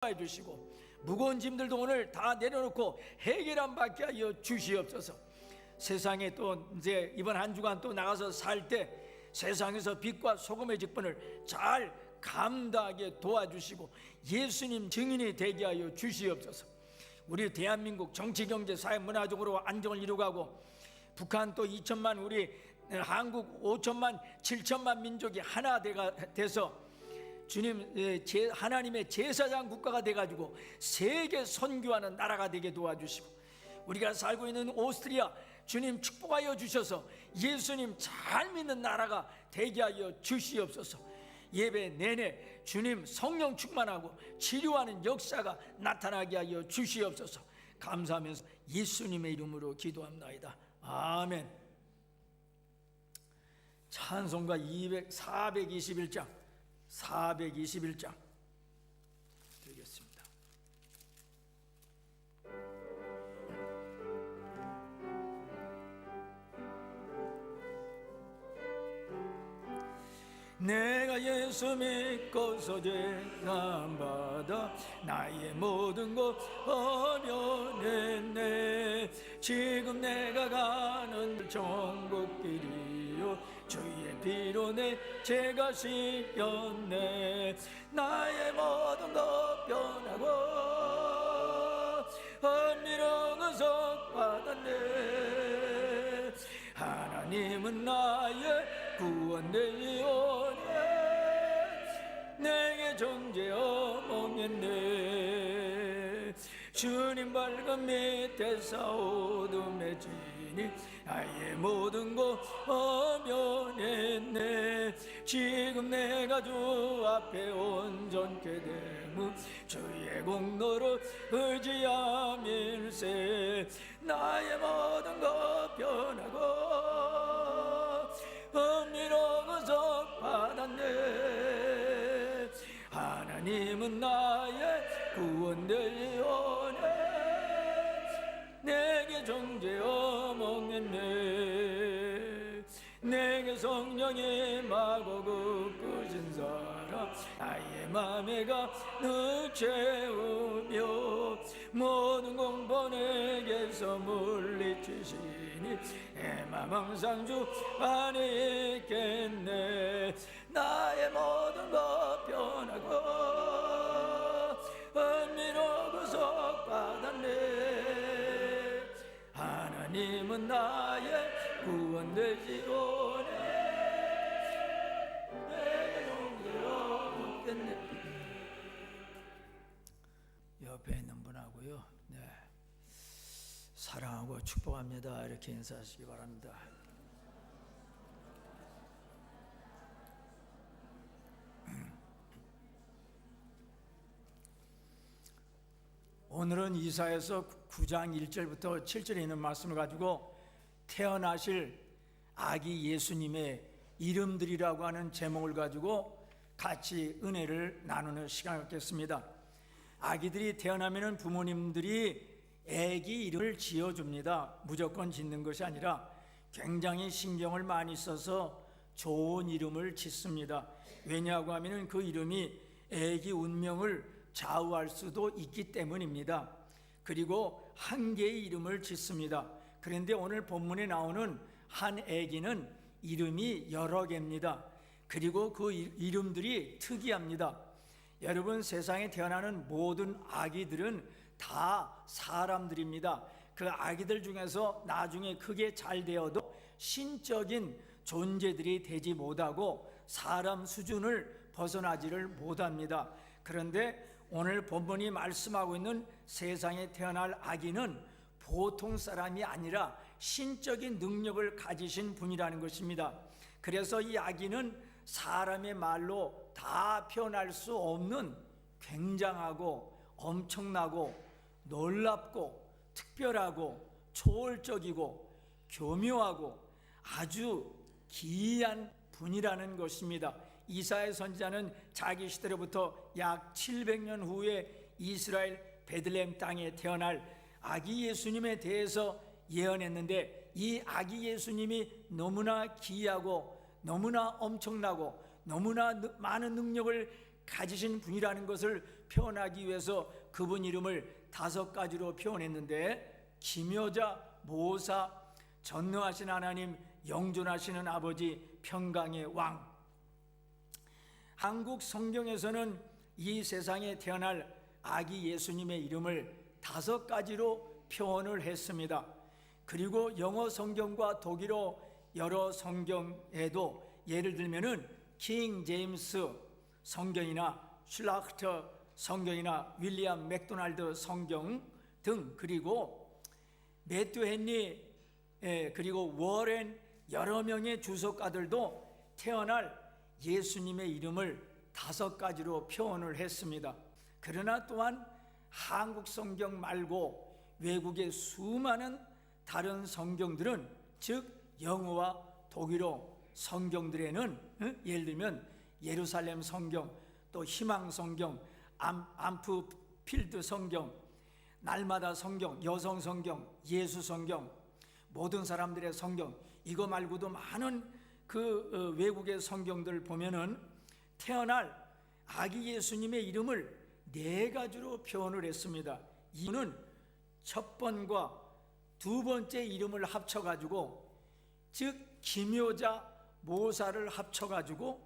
해 주시고 무거운 짐들도 오늘 다 내려놓고 해결함 받게 하여 주시옵소서. 세상에 또 이제 이번 한 주간 또 나가서 살 때 세상에서 빛과 소금의 직분을 잘 감당하게 도와주시고 예수님 증인이 되게 하여 주시옵소서. 우리 대한민국 정치, 경제, 사회, 문화적으로 안정을 이루가고 북한 또 2천만, 우리 한국 5천만, 7천만 민족이 하나 돼서 주님 하나님의 제사장 국가가 돼가지고 세계 선교하는 나라가 되게 도와주시고 우리가 살고 있는 오스트리아 주님 축복하여 주셔서 예수님 잘 믿는 나라가 되게 하여 주시옵소서. 예배 내내 주님 성령 충만하고 치료하는 역사가 나타나게 하여 주시옵소서. 감사하면서 예수님의 이름으로 기도합나이다. 아멘. 찬송가 421장 드리겠습니다. 내가 예수 믿고서 죄사함 받아 나의 모든 것 버려냈네. 지금 내가 가는 천국길이요 주의 피로 내 죄가 씻겼네. 나의 모든 것 변하고 헌미로운 석 받았네. 하나님은 나의 구원되리오네. 내게 존재어 멍했네. 주님 밝은 밑에 싸우둠에 지니 나의 모든 것 허면했네. 지금 내가 주 앞에 온전케 되무 주의 공로로 의지함일세. 나의 모든 것 변하고 은미로운 석 받았네. 하나님은 나의 구원되리오네. 내게 존재어 멍했네. 내게 성령이 임하고 그끄신 사람 나의 맘에 가득 채우며 모든 공포 내게서 물리치시니 내 맘 항상 주 안에 있겠네. 나의 모든 것 변하고 은미로 구속 받았네. 하나님은 나의 구원되시오네. 내게 존재어 묻겠네. 옆에 있는 분하고요, 네, 사랑하고 축복합니다 이렇게 인사하시기 바랍니다. 오늘은 이사야서 9장 1절부터 7절에 있는 말씀을 가지고 태어나실 아기 예수님의 이름들이라고 하는 제목을 가지고 같이 은혜를 나누는 시간을 갖겠습니다. 아기들이 태어나면 부모님들이 아기 이름을 지어줍니다. 무조건 짓는 것이 아니라 굉장히 신경을 많이 써서 좋은 이름을 짓습니다. 왜냐하고 하면 그 이름이 아기 운명을 좌우할 수도 있기 때문입니다. 그리고 한 개의 이름을 짓습니다. 그런데 오늘 본문에 나오는 한 아기는 이름이 여러 개입니다. 그리고 그 이름들이 특이합니다. 여러분, 세상에 태어나는 모든 아기들은 다 사람들입니다. 그 아기들 중에서 나중에 크게 잘 되어도 신적인 존재들이 되지 못하고 사람 수준을 벗어나지를 못합니다. 그런데 오늘 본문이 말씀하고 있는 세상에 태어날 아기는 보통 사람이 아니라 신적인 능력을 가지신 분이라는 것입니다. 그래서 이 아기는 사람의 말로 다 표현할 수 없는 굉장하고 엄청나고 놀랍고 특별하고 초월적이고 교묘하고 아주 기이한 분이라는 것입니다. 이사야 선지자는 자기 시대로부터 약 700년 후에 이스라엘 베들레헴 땅에 태어날 아기 예수님에 대해서 예언했는데 이 아기 예수님이 너무나 기이하고 너무나 엄청나고 너무나 많은 능력을 가지신 분이라는 것을 표현하기 위해서 그분 이름을 5가지로 표현했는데, 기묘자, 모사, 전능하신 하나님, 영존하시는 아버지, 평강의 왕. 한국 성경에서는 이 세상에 태어날 아기 예수님의 이름을 5가지로 표현을 했습니다. 그리고 영어 성경과 독일어 여러 성경에도 예를 들면은 킹 제임스 성경이나 슐라흐터 성경이나 윌리엄 맥도날드 성경 등, 그리고 매튜 헨리 그리고 워렌 여러 명의 주석가들도 태어날 예수님의 이름을 5가지로 표현을 했습니다. 그러나 또한 한국 성경 말고 외국의 수많은 다른 성경들은, 즉 영어와 독일어 성경들에는 예를 들면 예루살렘 성경, 또 희망 성경, 암프필드 성경, 날마다 성경, 여성 성경, 예수 성경, 모든 사람들의 성경, 이거 말고도 많은 그 외국의 성경들 보면은 태어날 아기 예수님의 이름을 4가지로 표현을 했습니다. 이유는 첫 번과 두 번째 이름을 합쳐가지고, 즉 기묘자 모사를 합쳐가지고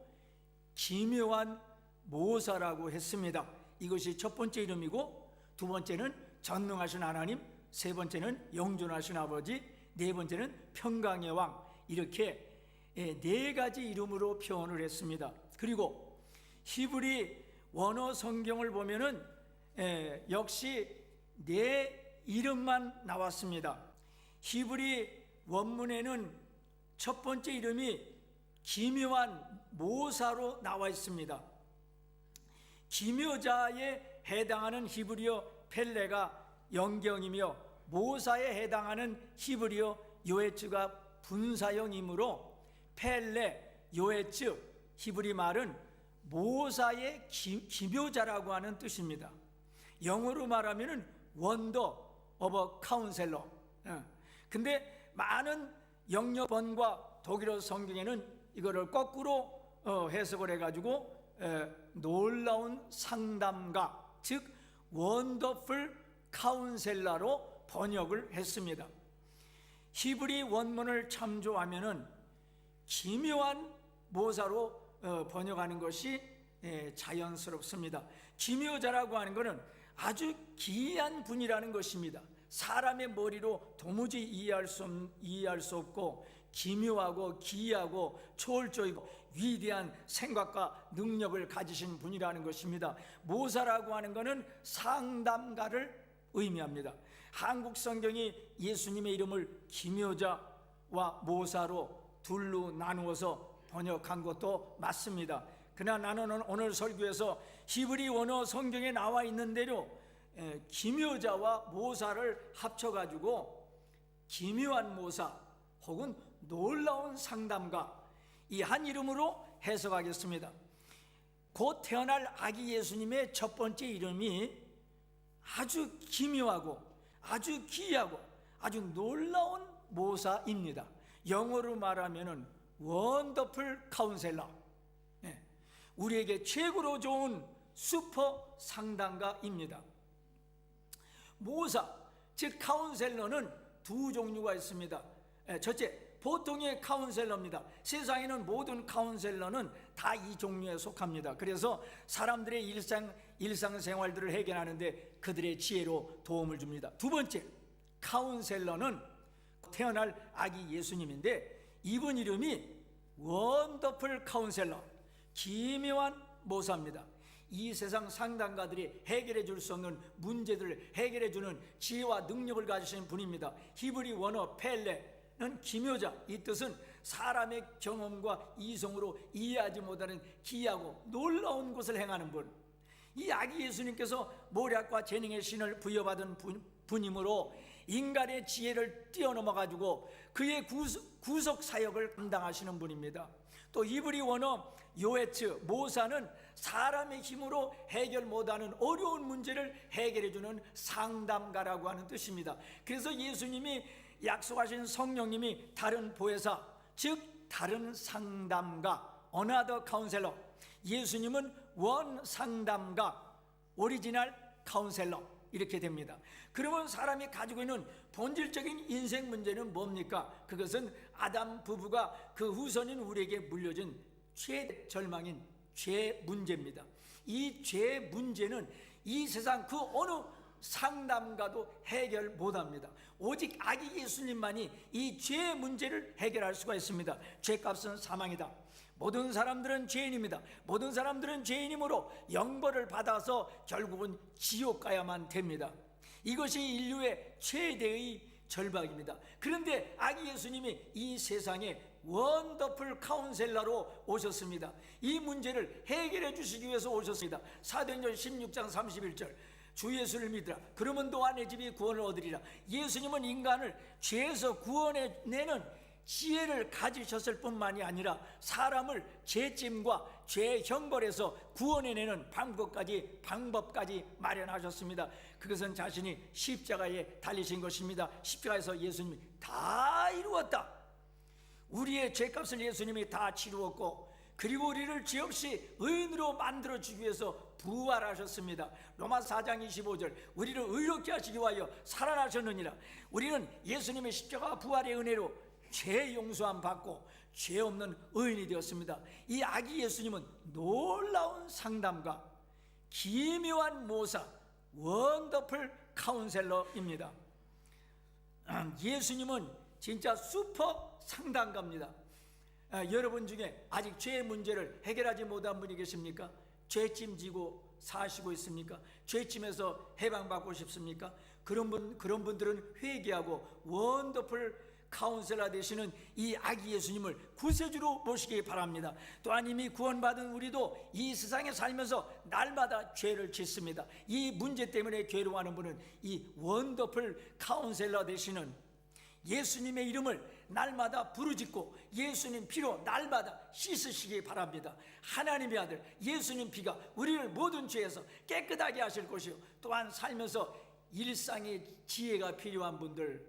기묘한 모사라고 했습니다. 이것이 첫 번째 이름이고, 두 번째는 전능하신 하나님, 세 번째는 영존하신 아버지, 네 번째는 평강의 왕, 이렇게 4가지 이름으로 표현을 했습니다. 그리고 히브리 원어 성경을 보면은 역시 4 이름만 나왔습니다. 히브리 원문에는 첫 번째 이름이 기묘한 모사로 나와 있습니다. 기묘자에 해당하는 히브리어 펠레가 영경이며, 모사에 해당하는 히브리어 요에츠가 분사형이므로 펠레, 요에츠, 히브리 말은 모사의 기묘자라고 하는 뜻입니다. 영어로 말하면 원더 오브 카운셀러. 근데 많은 영어본과 독일어 성경에는 이거를 거꾸로 해석을 해가지고 놀라운 상담가, 즉 원더풀 카운셀러로 번역을 했습니다. 히브리 원문을 참조하면은 기묘한 모사로 번역하는 것이 자연스럽습니다. 기묘자라고 하는 것은 아주 기이한 분이라는 것입니다. 사람의 머리로 도무지 이해할 수 없고, 기묘하고 기이하고 초월적이고 위대한 생각과 능력을 가지신 분이라는 것입니다. 모사라고 하는 것은 상담가를 의미합니다. 한국 성경이 예수님의 이름을 기묘자와 모사로 둘로 나누어서 번역한 것도 맞습니다. 그러나 나는 오늘 설교에서 히브리 원어 성경에 나와 있는 대로 기묘자와 모사를 합쳐가지고 기묘한 모사 혹은 놀라운 상담가, 이 한 이름으로 해석하겠습니다. 곧 태어날 아기 예수님의 첫 번째 이름이 아주 기묘하고 아주 기이하고 아주 놀라운 모사입니다. 영어로 말하면은 원더풀 카운셀러, 우리에게 최고로 좋은 슈퍼 상담가입니다. 모사, 즉 카운셀러는 2 종류가 있습니다. 첫째, 보통의 카운셀러입니다. 세상에는 모든 카운셀러는 다 이 종류에 속합니다. 그래서 사람들의 일상생활들을 해결하는데 그들의 지혜로 도움을 줍니다. 두 번째, 카운셀러는 태어날 아기 예수님인데, 이분 이름이 원더풀 카운셀러, 기묘한 모사입니다. 이 세상 상담가들이 해결해 줄 수 없는 문제들을 해결해 주는 지혜와 능력을 가지신 분입니다. 히브리 원어 펠레는 기묘자, 이 뜻은 사람의 경험과 이성으로 이해하지 못하는 기이하고 놀라운 것을 행하는 분. 이 아기 예수님께서 모략과 재능의 신을 부여받은 분이므로 인간의 지혜를 뛰어넘어 가지고 그의 구속 사역을 감당하시는 분입니다. 또 히브리 원어 요에츠, 모사는 사람의 힘으로 해결 못하는 어려운 문제를 해결해주는 상담가라고 하는 뜻입니다. 그래서 예수님이 약속하신 성령님이 다른 보혜사, 즉 다른 상담가, another counselor, 예수님은 원 상담가, 오리지널 카운셀러 이렇게 됩니다. 그러면 사람이 가지고 있는 본질적인 인생 문제는 뭡니까? 그것은 아담 부부가 그 후손인 우리에게 물려준 최대 절망인 죄 문제입니다. 이 죄 문제는 이 세상 그 어느 상담가도 해결 못합니다. 오직 아기 예수님만이 이 죄 문제를 해결할 수가 있습니다. 죄값은 사망이다. 모든 사람들은 죄인입니다. 모든 사람들은 죄인이므로 영벌을 받아서 결국은 지옥 가야만 됩니다. 이것이 인류의 최대의 절박입니다. 그런데 아기 예수님이 이 세상에 원더풀 카운셀러로 오셨습니다. 이 문제를 해결해 주시기 위해서 오셨습니다. 사도행전 16장 31절 주 예수를 믿으라 그러면 너와 내 집이 구원을 얻으리라. 예수님은 인간을 죄에서 구원해내는 지혜를 가지셨을 뿐만이 아니라 사람을 죄짐과 죄 형벌에서 구원해내는 방법까지 마련하셨습니다. 그것은 자신이 십자가에 달리신 것입니다. 십자가에서 예수님이 다 이루었다. 우리의 죄값을 예수님이 다 치루었고 그리고 우리를 죄 없이 의인으로 만들어주기 위해서 부활하셨습니다. 로마서 4장 25절 우리를 의롭게 하시기 위하여 살아나셨느니라. 우리는 예수님의 십자가 부활의 은혜로 죄 용서함 받고 죄 없는 의인이 되었습니다. 이 아기 예수님은 놀라운 상담가, 기묘한 모사, 원더풀 카운셀러입니다. 예수님은 진짜 슈퍼 상담가입니다. 여러분 중에 아직 죄의 문제를 해결하지 못한 분이 계십니까? 죄짐 지고 사시고 있습니까? 죄짐에서 해방받고 싶습니까? 그런 분들은 회개하고 원더풀 카운셀러 되시는 이 아기 예수님을 구세주로 모시기 바랍니다. 또한 이미 구원받은 우리도 이 세상에 살면서 날마다 죄를 짓습니다. 이 문제 때문에 괴로워하는 분은 이 원더풀 카운셀러 되시는 예수님의 이름을 날마다 부르짖고 예수님 피로 날마다 씻으시기 바랍니다. 하나님의 아들 예수님 피가 우리를 모든 죄에서 깨끗하게 하실 것이요 또한 살면서 일상의 지혜가 필요한 분들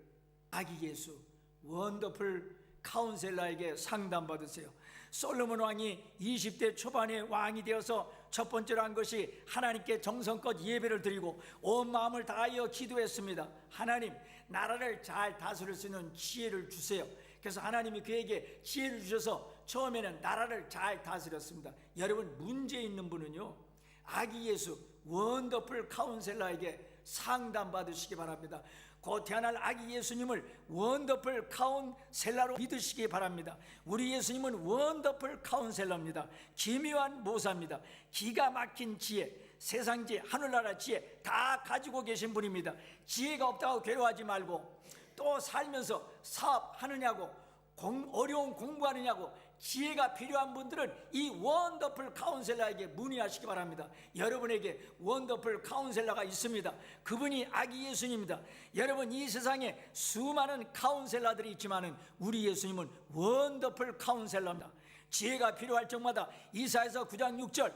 아기 예수 원더풀 카운셀러에게 상담받으세요. 솔로몬 왕이 20대 초반에 왕이 되어서 첫 번째로 한 것이 하나님께 정성껏 예배를 드리고 온 마음을 다하여 기도했습니다. 하나님 나라를 잘 다스릴 수 있는 지혜를 주세요. 그래서 하나님이 그에게 지혜를 주셔서 처음에는 나라를 잘 다스렸습니다. 여러분 문제 있는 분은요 아기 예수 원더풀 카운셀러에게 상담받으시기 바랍니다. 곧 태어날 아기 예수님을 원더풀 카운셀러로 믿으시기 바랍니다. 우리 예수님은 원더풀 카운셀러입니다. 기묘한 모사입니다. 기가 막힌 지혜, 세상 지혜, 하늘나라 지혜 다 가지고 계신 분입니다. 지혜가 없다고 괴로워하지 말고 또 살면서 사업하느냐고 어려운 공부하느냐고 지혜가 필요한 분들은 이 원더풀 카운셀러에게 문의하시기 바랍니다. 여러분에게 원더풀 카운셀러가 있습니다. 그분이 아기 예수님입니다. 여러분 이 세상에 수많은 카운셀러들이 있지만 우리 예수님은 원더풀 카운셀러입니다. 지혜가 필요할 적마다 이사야서 9장 6절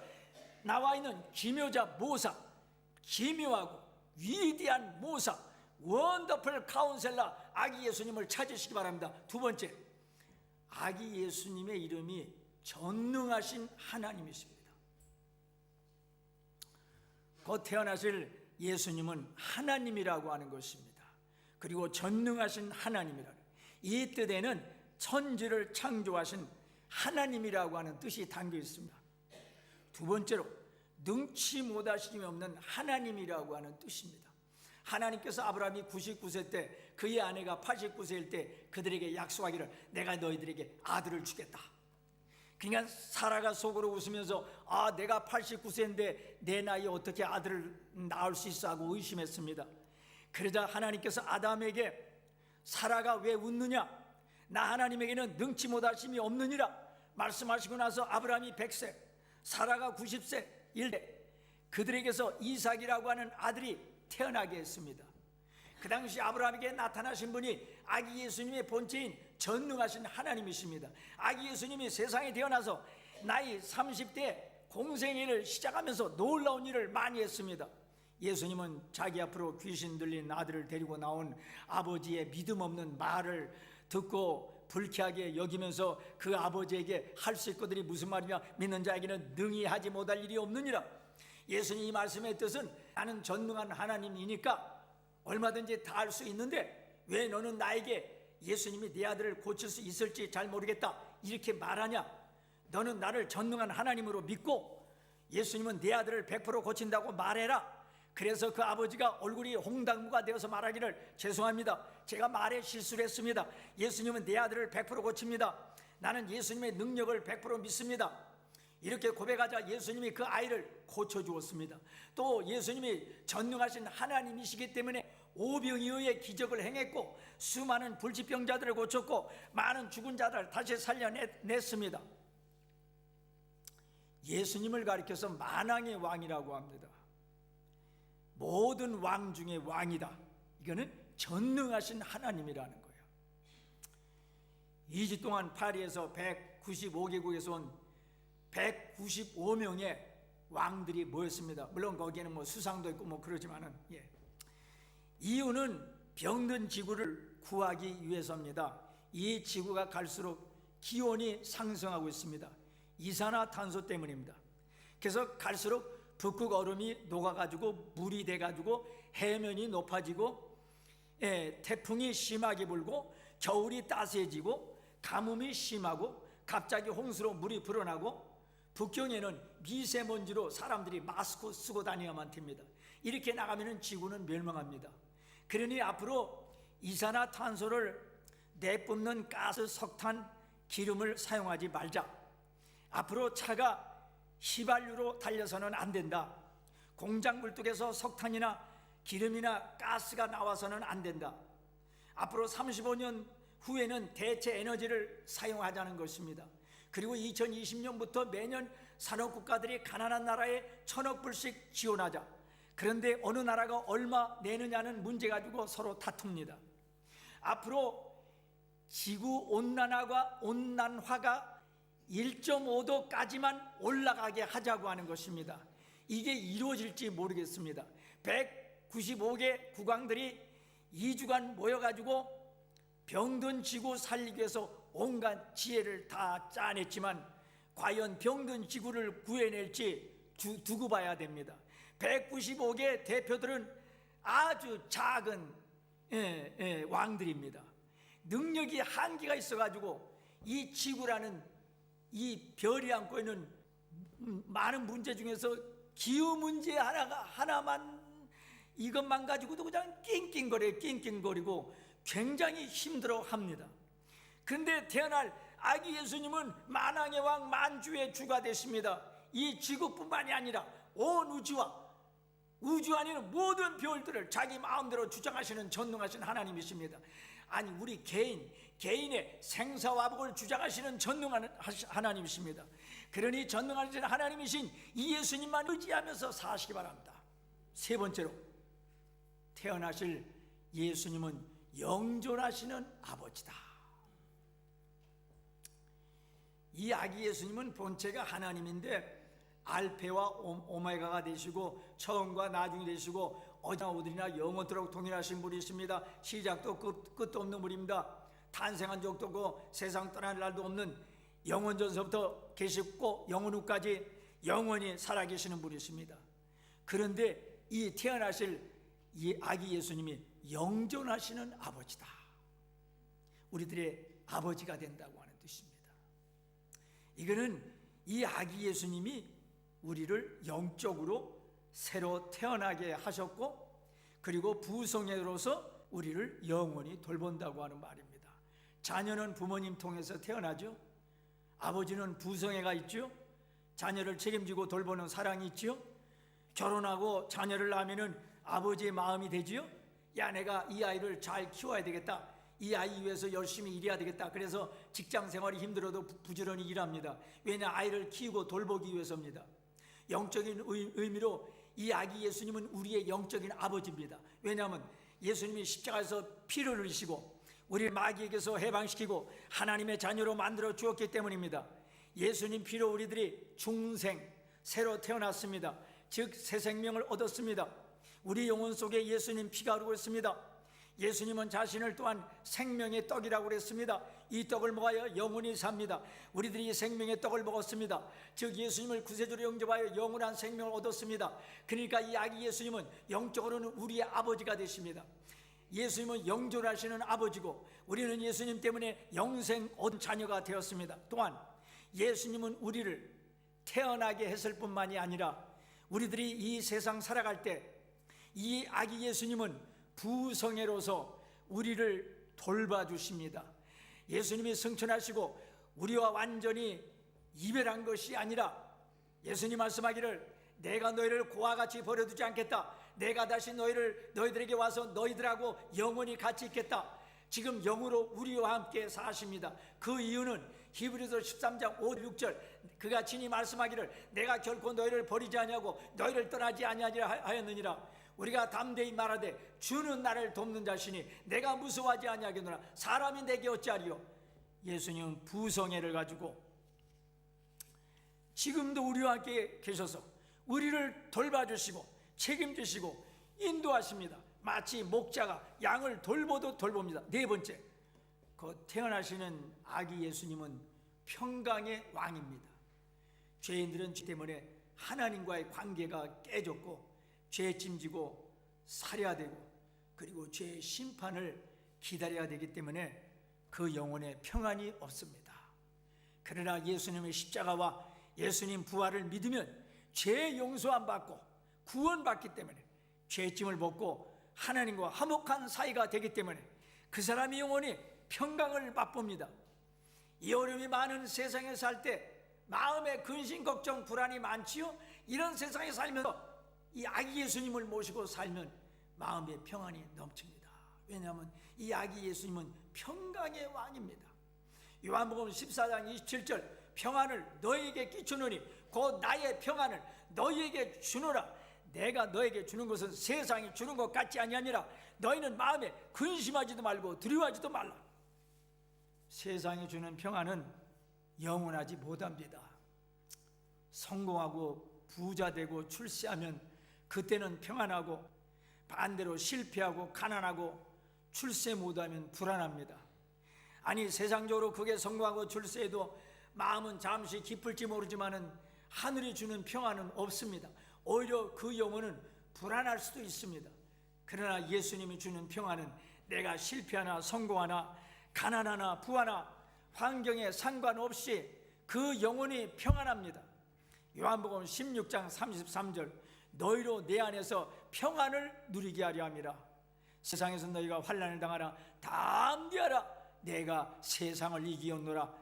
나와 있는 기묘자 모사, 기묘하고 위대한 모사 원더풀 카운셀러 아기 예수님을 찾으시기 바랍니다. 두 번째 아기 예수님의 이름이 전능하신 하나님이십니다. 곧 태어나실 예수님은 하나님이라고 하는 것입니다. 그리고 전능하신 하나님이라 이 뜻에는 천지를 창조하신 하나님이라고 하는 뜻이 담겨 있습니다. 두 번째로 능치 못하심이 없는 하나님이라고 하는 뜻입니다. 하나님께서 아브라함이 99세 때 그의 아내가 89세일 때 그들에게 약속하기를 내가 너희들에게 아들을 주겠다. 그러니까 사라가 속으로 웃으면서 내가 89세인데 내 나이에 어떻게 아들을 낳을 수 있어 하고 의심했습니다. 그러자 하나님께서 아담에게 사라가 왜 웃느냐 나 하나님에게는 능치 못하심이 없느니라 말씀하시고 나서 아브라함이 100세 사라가 90세일 때 그들에게서 이삭이라고 하는 아들이 태어나게 했습니다. 그 당시 아브라함에게 나타나신 분이 아기 예수님의 본체인 전능하신 하나님이십니다. 아기 예수님이 세상에 태어나서 나이 30대 공생애를 시작하면서 놀라운 일을 많이 했습니다. 예수님은 자기 앞으로 귀신 들린 아들을 데리고 나온 아버지의 믿음 없는 말을 듣고 불쾌하게 여기면서 그 아버지에게 할 수 있거든이 무슨 말이냐 믿는 자에게는 능히 하지 못할 일이 없느니라. 예수님 이 말씀의 뜻은 나는 전능한 하나님이니까 얼마든지 다 할 수 있는데 왜 너는 나에게 예수님이 네 아들을 고칠 수 있을지 잘 모르겠다 이렇게 말하냐? 너는 나를 전능한 하나님으로 믿고 예수님은 네 아들을 100% 고친다고 말해라. 그래서 그 아버지가 얼굴이 홍당무가 되어서 말하기를 죄송합니다, 제가 말에 실수를 했습니다. 예수님은 내 아들을 100% 고칩니다. 나는 예수님의 능력을 100% 믿습니다. 이렇게 고백하자 예수님이 그 아이를 고쳐주었습니다. 또 예수님이 전능하신 하나님이시기 때문에 오병이어의 기적을 행했고 수많은 불치병자들을 고쳤고 많은 죽은 자들을 다시 살려냈습니다. 예수님을 가리켜서 만왕의 왕이라고 합니다. 모든 왕 중에 왕이다. 이거는 전능하신 하나님이라는 거예요. 2주 동안 파리에서 195개국에서 온 195명의 왕들이 모였습니다. 물론 거기에는 뭐 수상도 있고 뭐 그러지만은 이유는 병든 지구를 구하기 위해서입니다. 이 지구가 갈수록 기온이 상승하고 있습니다. 이산화탄소 때문입니다. 그래서 갈수록 북극 얼음이 녹아가지고 물이 돼가지고 해면이 높아지고 태풍이 심하게 불고 겨울이 따스해지고 가뭄이 심하고 갑자기 홍수로 물이 불어나고 북경에는 미세먼지로 사람들이 마스크 쓰고 다녀야만 됩니다. 이렇게 나가면 지구는 멸망합니다. 그러니 앞으로 이산화탄소를 내뿜는 가스, 석탄, 기름을 사용하지 말자. 앞으로 차가 휘발유로 달려서는 안 된다. 공장 굴뚝에서 석탄이나 기름이나 가스가 나와서는 안 된다. 앞으로 35년 후에는 대체 에너지를 사용하자는 것입니다. 그리고 2020년부터 매년 산업국가들이 가난한 나라에 1,000억 불씩 지원하자. 그런데 어느 나라가 얼마 내느냐는 문제 가지고 서로 다툽니다. 앞으로 지구 온난화가 1.5도까지만 올라가게 하자고 하는 것입니다. 이게 이루어질지 모르겠습니다. 195개 국왕들이 2주간 모여가지고 병든 지구 살리기 위해서 온갖 지혜를 다 짜냈지만 과연 병든 지구를 구해낼지 두고 봐야 됩니다. 195개 대표들은 아주 작은 왕들입니다. 능력이 한계가 있어가지고 이 지구라는 이 별이 안고 있는 많은 문제 중에서 기후 문제 하나만 이것만 가지고도 그냥 낑낑거리고 굉장히 힘들어합니다. 그런데 태어날 아기 예수님은 만왕의 왕 만주의 주가 되십니다. 이 지구뿐만이 아니라 온 우주 안에 있는 모든 별들을 자기 마음대로 주장하시는 전능하신 하나님이십니다. 아니 우리 개인의 생사화복을 주장하시는 전능한 하나님이십니다. 그러니 전능하신 하나님이신 이 예수님만 의지하면서 사시기 바랍니다. 세 번째로 태어나실 예수님은 영존하시는 아버지다. 이 아기 예수님은 본체가 하나님인데 알페와 오메가가 되시고 처음과 나중이 되시고 어제나 오늘이나 영원토록 동일하신 분이십니다. 시작도 끝도 없는 분입니다. 탄생한 적도 없고 세상 떠날 날도 없는 영원전서부터 계시고 영원 후까지 영원히 살아계시는 분이십니다. 그런데 이 태어나실 이 아기 예수님이 영존하시는 아버지다. 우리들의 아버지가 된다고 하는 뜻입니다. 이거는 이 아기 예수님이 우리를 영적으로 새로 태어나게 하셨고 그리고 부성애로서 우리를 영원히 돌본다고 하는 말입니다. 자녀는 부모님 통해서 태어나죠. 아버지는 부성애가 있죠. 자녀를 책임지고 돌보는 사랑이 있죠. 결혼하고 자녀를 낳으면 아버지의 마음이 되지요. 야, 내가 이 아이를 잘 키워야 되겠다. 이 아이 위해서 열심히 일해야 되겠다. 그래서 직장 생활이 힘들어도 부지런히 일합니다. 왜냐, 아이를 키우고 돌보기 위해서입니다. 영적인 의미로 이 아기 예수님은 우리의 영적인 아버지입니다. 왜냐하면 예수님이 십자가에서 피를 흘리시고 우리를 마귀에게서 해방시키고 하나님의 자녀로 만들어 주었기 때문입니다. 예수님 피로 우리들이 중생, 새로 태어났습니다. 즉 새 생명을 얻었습니다. 우리 영혼 속에 예수님 피가 흐르고 있습니다. 예수님은 자신을 또한 생명의 떡이라고 그랬습니다. 이 떡을 먹어야 영원히 삽니다. 우리들이 이 생명의 떡을 먹었습니다. 즉 예수님을 구세주로 영접하여 영원한 생명을 얻었습니다. 그러니까 이 아기 예수님은 영적으로는 우리의 아버지가 되십니다. 예수님은 영존하시는 아버지고 우리는 예수님 때문에 영생 얻은 자녀가 되었습니다. 또한 예수님은 우리를 태어나게 했을 뿐만이 아니라 우리들이 이 세상 살아갈 때 이 아기 예수님은 부성애로서 우리를 돌봐주십니다. 예수님이 승천하시고 우리와 완전히 이별한 것이 아니라 예수님 말씀하기를 내가 너희를 고와 같이 버려두지 않겠다. 내가 다시 너희들에게 와서 너희들하고 영원히 같이 있겠다. 지금 영으로 우리와 함께 사십니다. 그 이유는 히브리서 13장 5, 6절 그가 친히 말씀하기를 내가 결코 너희를 버리지 아니하고 너희를 떠나지 아니하리라 하였느니라. 우리가 담대히 말하되 주는 나를 돕는 자시니 내가 무서워하지 아니하겠노라. 사람이 내게 어찌하리요. 예수님은 부성애를 가지고 지금도 우리와 함께 계셔서 우리를 돌봐주시고 책임지시고 인도하십니다. 마치 목자가 양을 돌보듯 돌봅니다. 네 번째, 그 태어나시는 아기 예수님은 평강의 왕입니다. 죄인들은 죄 때문에 하나님과의 관계가 깨졌고 죄에 짐지고 살해야 되고 그리고 죄의 심판을 기다려야 되기 때문에 그 영혼에 평안이 없습니다. 그러나 예수님의 십자가와 예수님 부활을 믿으면 죄 용서함 받고 구원받기 때문에 죄짐을 벗고 하나님과 화목한 사이가 되기 때문에 그 사람이 영원히 평강을 맛봅니다. 이 어려움이 많은 세상에 살 때 마음에 근심 걱정 불안이 많지요. 이런 세상에 살면서 이 아기 예수님을 모시고 살면 마음에 평안이 넘칩니다. 왜냐하면 이 아기 예수님은 평강의 왕입니다. 요한복음 14장 27절 평안을 너희에게 끼치노니 곧 나의 평안을 너희에게 주노라. 내가 너에게 주는 것은 세상이 주는 것 같지 아니하니라. 너희는 마음에 근심하지도 말고 두려워하지도 말라. 세상이 주는 평안은 영원하지 못합니다. 성공하고 부자 되고 출세하면 그때는 평안하고 반대로 실패하고 가난하고 출세 못하면 불안합니다. 아니 세상적으로 크게 성공하고 출세해도 마음은 잠시 기쁠지 모르지만은 하늘이 주는 평안은 없습니다. 오히려 그 영혼은 불안할 수도 있습니다. 그러나 예수님이 주는 평안은 내가 실패하나 성공하나 가난하나 부하나 환경에 상관없이 그 영혼이 평안합니다. 요한복음 16장 33절 너희로 내 안에서 평안을 누리게 하려 함이라. 세상에서 너희가 환난을 당하라. 담대하라. 내가 세상을 이기었노라.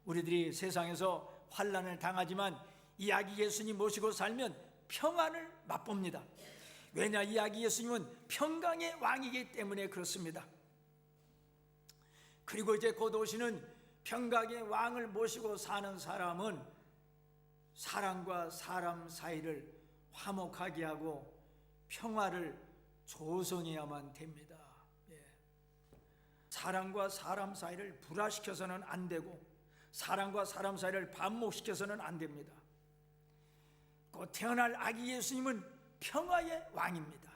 우리들이 세상에서 환난을 당하지만 이 아기 예수님 모시고 살면 평안을 맛봅니다. 왜냐 이 아기 예수님은 평강의 왕이기 때문에 그렇습니다. 그리고 이제 곧 오시는 평강의 왕을 모시고 사는 사람은 사람과 사람 사이를 화목하게 하고 평화를 조성해야만 됩니다. 사람과 사람 사이를 불화시켜서는 안 되고 사람과 사람 사이를 반목시켜서는 안 됩니다. 곧 태어날 아기 예수님은 평화의 왕입니다.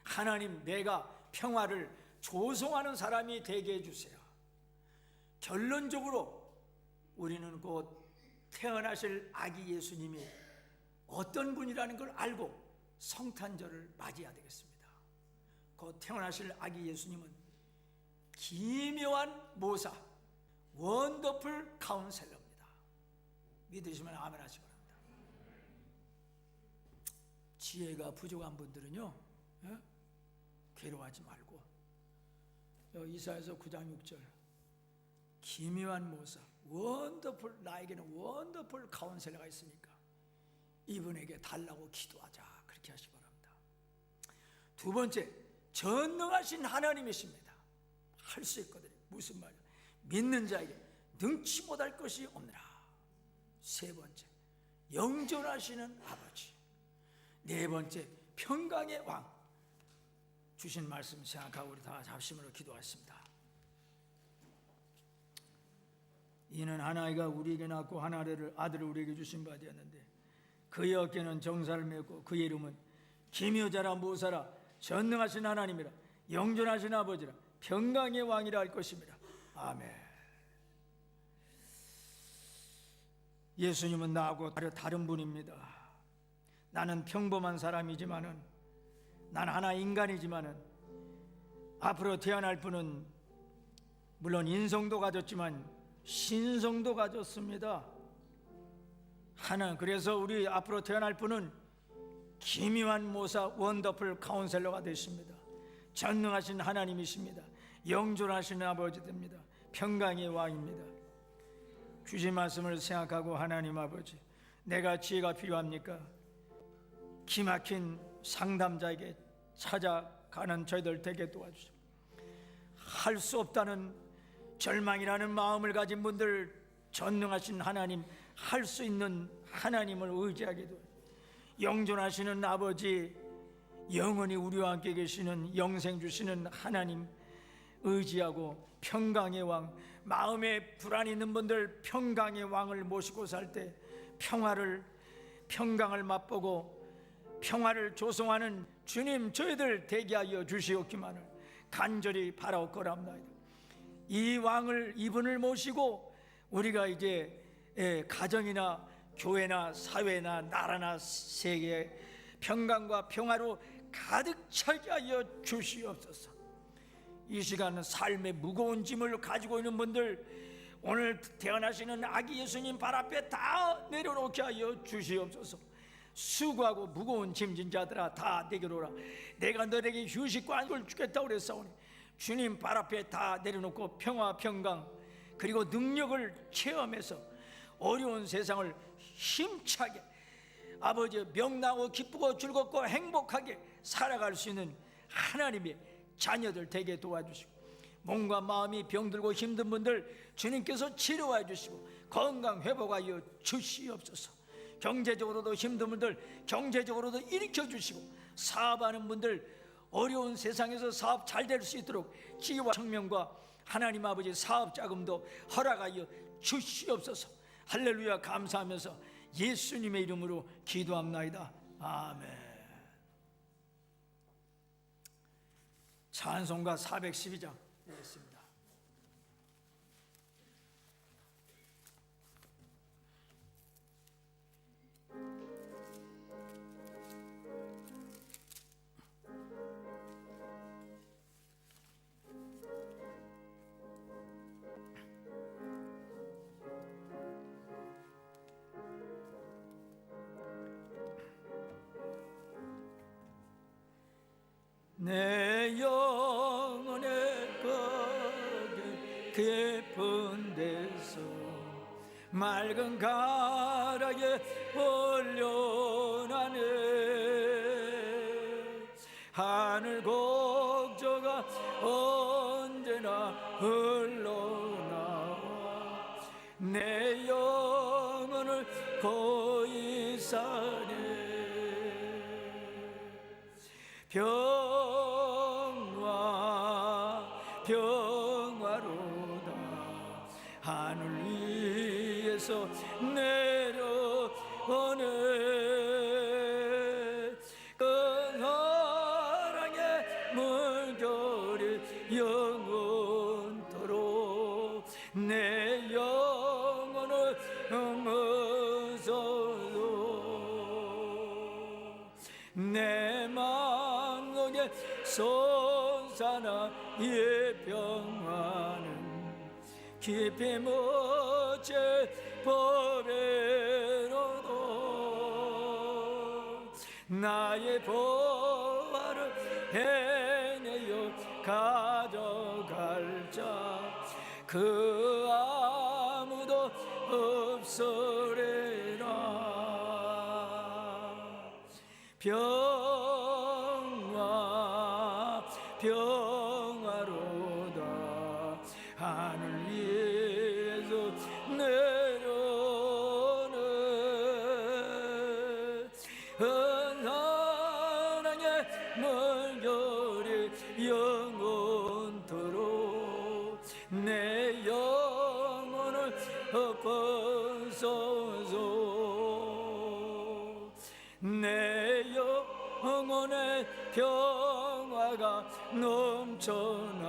하나님 내가 평화를 조성하는 사람이 되게 해주세요. 결론적으로 우리는 곧 태어나실 아기 예수님이 어떤 분이라는 걸 알고 성탄절을 맞이해야 되겠습니다. 곧 태어나실 아기 예수님은 기묘한 모사, 원더풀 카운셀러입니다. 믿으시면 아멘 하시기 바랍니다. 지혜가 부족한 분들은요, 괴로워하지 말고 이사야서 9장 6절 기묘한 모사, 원더풀, 나에게는 원더풀 카운셀러가 있으니까 이분에게 달라고 기도하자, 그렇게 하시기 바랍니다. 두 번째, 전능하신 하나님이십니다. 할 수 있거든요. 무슨 말이야? 믿는 자에게 능치 못할 것이 없느라. 세 번째, 영존하시는 아버지. 네 번째, 평강의 왕. 주신 말씀 생각하고 우리 다 잡심으로 기도하겠습니다. 이는 한 아이가 우리에게 낳고 한 아들을 우리에게 주신 바 되었는데 그의 어깨는 정사를 메고 그의 이름은 기묘자라 모사라 전능하신 하나님이라. 영존하신 아버지라 평강의 왕이라 할 것입니다. 아멘. 예수님은 나하고 다른 분입니다. 나는 평범한 사람이지만은, 난 하나 인간이지만은, 앞으로 태어날 분은 물론 인성도 가졌지만 신성도 가졌습니다. 그래서 우리 앞으로 태어날 분은 기묘한 모사 원더풀 카운셀러가 되십니다. 전능하신 하나님이십니다. 영존하신 아버지입니다. 평강의 왕입니다. 주신 말씀을 생각하고, 하나님 아버지, 내가 지혜가 필요합니까? 기막힌 상담자에게 찾아가는 저희들 되게 도와주십시오. 할 수 없다는 절망이라는 마음을 가진 분들, 전능하신 하나님, 할 수 있는 하나님을 의지하게 도와주십시오. 영존하시는 아버지, 영원히 우리와 함께 계시는 영생 주시는 하나님 의지하고, 평강의 왕, 마음에 불안이 있는 분들 평강의 왕을 모시고 살 때 평강을 맛보고 평화를 조성하는 주님, 저희들 되게 하여 주시옵기만을 간절히 바라옵고랍니다. 이분을 모시고 우리가 이제 가정이나 교회나 사회나 나라나 세계에 평강과 평화로 가득 차게 하여 주시옵소서. 이 시간은 삶의 무거운 짐을 가지고 있는 분들, 오늘 태어나시는 아기 예수님 발 앞에 다 내려놓게 하여 주시옵소서. 수고하고 무거운 짐진 자들아, 다 내게로 오라. 내가 너에게 휴식과 안식을 주겠다고 그랬사오니, 주님 발 앞에 다 내려놓고 평화, 평강, 그리고 능력을 체험해서 어려운 세상을 힘차게, 아버지, 명랑하고 기쁘고 즐겁고 행복하게 살아갈 수 있는 하나님의 자녀들 되게 도와주시고, 몸과 마음이 병들고 힘든 분들 주님께서 치료해 주시고 건강 회복하여 주시옵소서. 경제적으로도 힘든 분들 경제적으로도 일으켜 주시고, 사업하는 분들 어려운 세상에서 사업 잘 될 수 있도록 지혜와 청명과 하나님 아버지 사업 자금도 허락하여 주시옵소서. 할렐루야. 감사하면서 예수님의 이름으로 기도합나이다. 아멘. 찬송가 412장 읽겠습니다. 내 영혼의 거기 깊은 데서 맑은 가락에 올려나네. 하늘 곡조가 언제나 흘러나와 내 영혼을 고이 사네. 평화로다 하늘 위에서 내려오네. 그 사랑의 물결이 영원토록 내 영혼을 넘어서도 내 마음속에 솟아나 이 평화는 깊이 묻힌 법에로도 나의 보화를 해내어 가져갈 자 그 아무도 없으리라. 평화로다 하늘 위에서 내려오는 사랑의 물결이 영원토록 내 영혼을 엎어서서 내 영혼의 평화가 넘쳐나는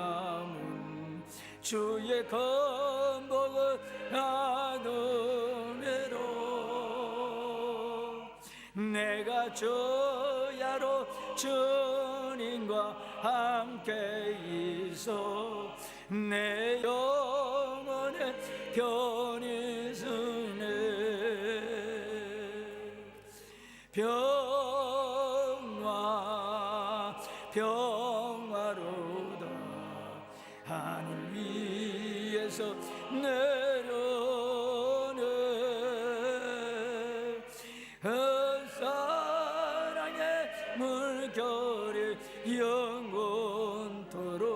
주의 건복을 하늘에로 내가 저야로 주님과 함께 있어 내 영혼의 편히 쓰네 평화로다 하늘 위에서 내려오네 그 사랑의 물결이 영원토록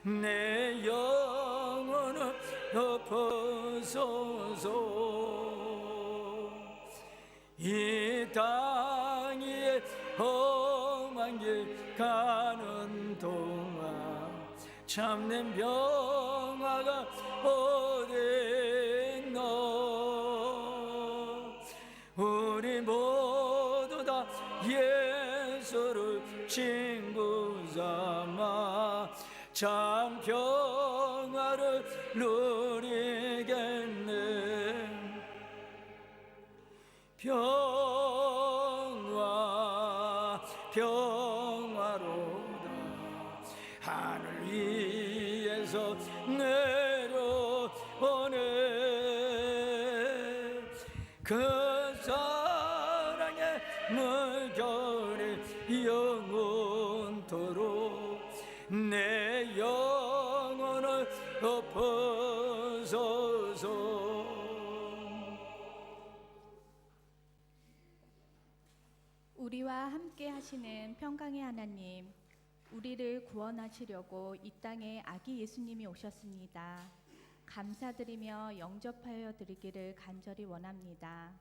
내 영혼을 덮어서서 이 땅 위에 험한 길 가는 동안 참된 평화가 어디 있노 우리 모두 다 예수를 친구 삼아 참 평화를 누리겠네 평화로다 하늘 위에서 내려오네 그 사랑의 물결이 영원토록 내 영혼을 덮어서서 우리와 함께 하시는 평강의 하나님, 우리를 구원하시려고 이 땅에 아기 예수님이 오셨습니다. 감사드리며 영접하여 드리기를 간절히 원합니다.